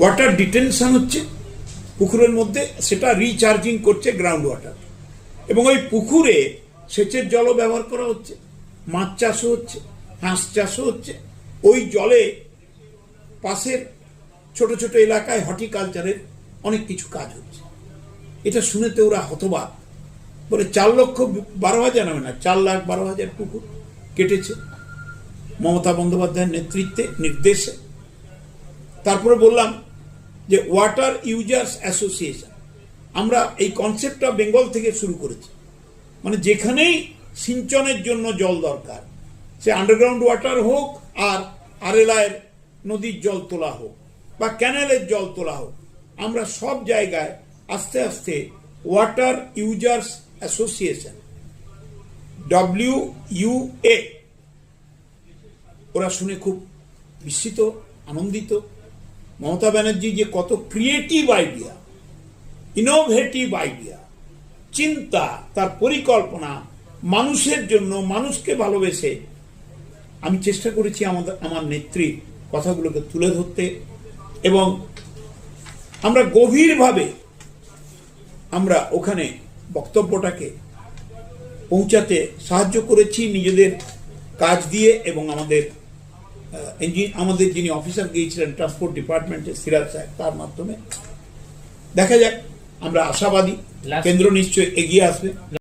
Water detention হচ্ছে পুকুরের মধ্যে, সেটা রিচার্জিং করছে গ্রাউন্ড ওয়াটার, এবং ওই পুকুরে সেচের জলও ব্যবহার করা হচ্ছে, মাছ চাষও হচ্ছে, হাঁস চাষও হচ্ছে। ওই জলে পাশের ছোট ছোট এলাকায় হর্টিকালচারের অনেক কিছু কাজ হচ্ছে। এটা শুনেতে ওরা হতবাক, বলে 4,12,000 নামে না, 4,12,000 পুকুর কেটেছে মমতা বন্দ্যোপাধ্যায়ের নেতৃত্বে, নির্দেশে। তারপরে বললাম যে ওয়াটার ইউজার্স অ্যাসোসিয়েশন, আমরা এই কনসেপ্টটা বেঙ্গল থেকে শুরু করেছি। মানে যেখানেই সিঞ্চনের জন্য জল দরকার, সে আন্ডারগ্রাউন্ড ওয়াটার হোক আর আরএলআইয়ের নদীর জল তোলা হোক বা ক্যানেলের জল তোলা হোক, আমরা সব জায়গায় আস্তে আস্তে ওয়াটার ইউজার্স অ্যাসোসিয়েশন, WUA, ওরা শুনে খুব বিস্মিত, আনন্দিত। মমতা ব্যানার্জি যে কত ক্রিয়েটিভ আইডিয়া, ইনোভেটিভ আইডিয়া, চিন্তা, তার পরিকল্পনা, মানুষের জন্য, মানুষকে ভালোবেসে। আমি চেষ্টা করেছি আমার নেত্রীর কথাগুলোকে তুলে ধরতে, এবং আমরা গভীরভাবে আমরা ওখানে বক্তব্যটাকে পৌঁছাতে সাহায্য করেছি নিজেদের কাজ দিয়ে, এবং আমাদের যিনি অফিসার গিয়েছিলেন ট্রান্সপোর্ট ডিপার্টমেন্টের সিরাজ সাহেব, তার মাধ্যমে। দেখা যাক, আমরা আশাবাদী কেন্দ্র নিশ্চয়ই এগিয়ে আসবে।